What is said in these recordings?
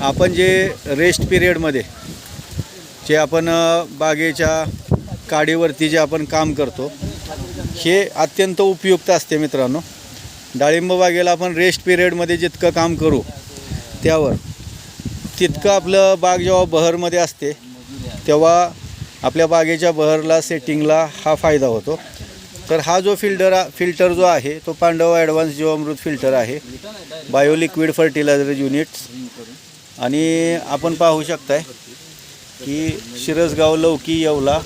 आपण जे रेस्ट पिरियडमध्ये जे आपण बागेच्या काडीवरती जे आपण काम करतो हे अत्यंत उपयुक्त असते मित्रांनो. डाळिंब बागेला आपण रेस्ट पिरियडमध्ये जितकं काम करू त्यावर तितकं आपलं बाग जेव्हा बहरमध्ये असते तेव्हा आपल्या बागेच्या बहरला सेटिंगला हा फायदा होतो. तर हा जो फिल्टर जो आहे तो पांडव ॲडव्हान्स जीवामृत फिल्टर आहे, बायो लिक्विड फर्टिलायझर युनिट्स. आणि आपण पाहू शकताय की शिरसगाव, लौकी, येवला,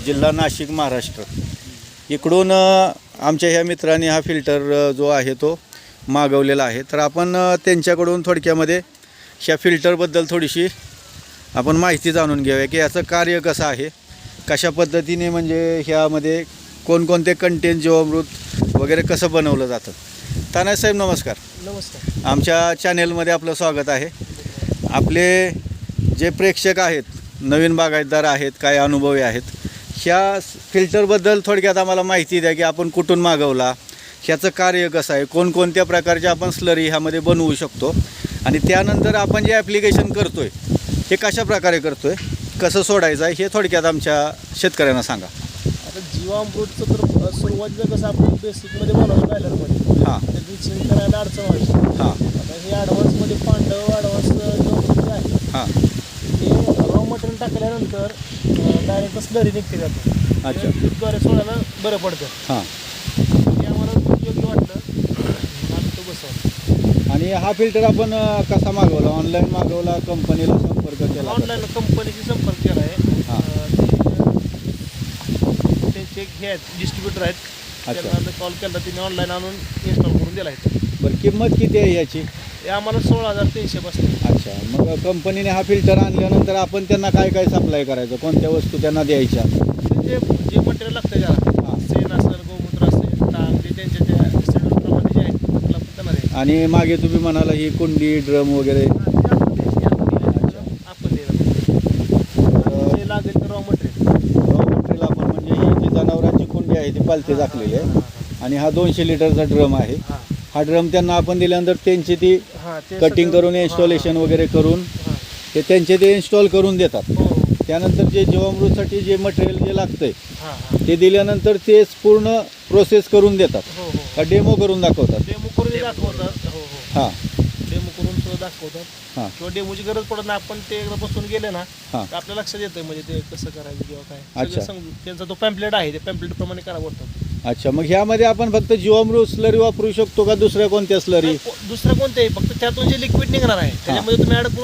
जिल्हा नाशिक, महाराष्ट्र इकडून आमच्या ह्या मित्रांनी हा फिल्टर जो आहे तो मागवलेला आहे. तर आपण त्यांच्याकडून थोडक्यामध्ये ह्या फिल्टरबद्दल थोडीशी आपण माहिती जाणून घेऊया की याचं कार्य कसं आहे, कशा पद्धतीने म्हणजे ह्यामध्ये कोणकोणते कंटेंट जीवामृत वगैरे कसं बनवलं जातं. तानाजी साहेब नमस्कार. नमस्कार. आमच्या चॅनेलमध्ये आपलं स्वागत आहे. आपले जे प्रेक्षक आहेत, नवीन बागायतदार आहेत, काही अनुभवी आहेत, ह्या फिल्टरबद्दल थोडक्यात आम्हाला माहिती द्या की आपण कुठून मागवला, ह्याचं कार्य कसं आहे, कोणकोणत्या प्रकारचे आपण स्लरी ह्यामध्ये बनवू शकतो आणि त्यानंतर आपण जे ॲप्लिकेशन करतो आहे हे कशा प्रकारे करतो आहे, कसं सोडायचं आहे, हे थोडक्यात आमच्या शेतकऱ्यांना सांगा. आता जीवामृतचं तर सुरुवातीला कसं आपण बेसिकमध्ये बनवलं बॅलरमध्ये, हां ते ड्रिचिंग करायला अडचण व्हायची. हां आता हे ॲडव्हान्समध्ये पांडव ॲडव्हान्स जीवामृत जे आहे हां ते रॉ मटेरियल टाकल्यानंतर डायरेक्ट स्लरी निघते जातं. अच्छा. द्वारे सोडायला बरं पडतं. हां. ते आम्हाला योग्य वाटलं आम्ही तो बसवला. आणि हा फिल्टर आपण कसा मागवला, ऑनलाईन मागवला, कंपनीला संपर्क केला? ऑनलाईन कंपनीशी संपर्क केला आहे. हां. त्यांचे हे आहेत डिस्ट्रीब्युटर आहेत, अच्छा. त्यांना कॉल केला, तिने ऑनलाईन आणून इन्स्टॉल करून दिला आहे. बरं, किंमत किती आहे याची? हे आम्हाला 16,300 बसले. अच्छा. मग कंपनीने हा फिल्टर आणल्यानंतर आपण त्यांना काय काय सप्लाय करायचं, कोणत्या वस्तू त्यांना द्यायच्या? जे जे मटेरियल लागतं त्याला, हां. शेण असेल, गोमूत्र असेल, टाक, ते त्यांच्या त्या शेड्यूलप्रमाणे जे आहेत त्याला त्यांना द्यायचं. आणि मागे तुम्ही म्हणाला ही कुंडी, ड्रम वगैरे आपण जे लागेल ते रॉ मटेरियल आपण म्हणजे ही जी जनावरांची कुंडी आहे ती पालथी झाकलेली आहे आणि हा 200 लिटरचा ड्रम आहे. हा ड्रम त्यांना आपण दिल्यानंतर त्यांची ती कटिंग करून इन्स्टॉलेशन वगैरे करून ते त्यांचे ते इन्स्टॉल करून देतात. त्यानंतर जे जीवामृतसाठी जे मटेरियल जे लागतंय ते दिल्यानंतर तेच पूर्ण प्रोसेस करून देतात का डेमो करून दाखवतात? डेमो करून दाखवतात. हां. डेमो करून सुद्धा दाखवतात. हां. किंवा डेमोची गरज पडत नाही, आपण ते एकदा बसून गेले ना हां. तर आपल्या लक्षात येतं म्हणजे ते कसं करायचं किंवा काय. अच्छा. सगळं सांगू. त्यांचा तो पॅम्पलेट आहे, ते पॅम्पलेट प्रमाणे करा बोलतात. अच्छा. मग ह्यामध्ये आपण फक्त जीवामृत स्लरी वापरू शकतो का दुसऱ्या कोणत्या स्लरी? दुसरं कोणत्याही, फक्त त्यातून जे लिक्विड निघणार आहे त्याच्यामध्ये तुम्ही ॲड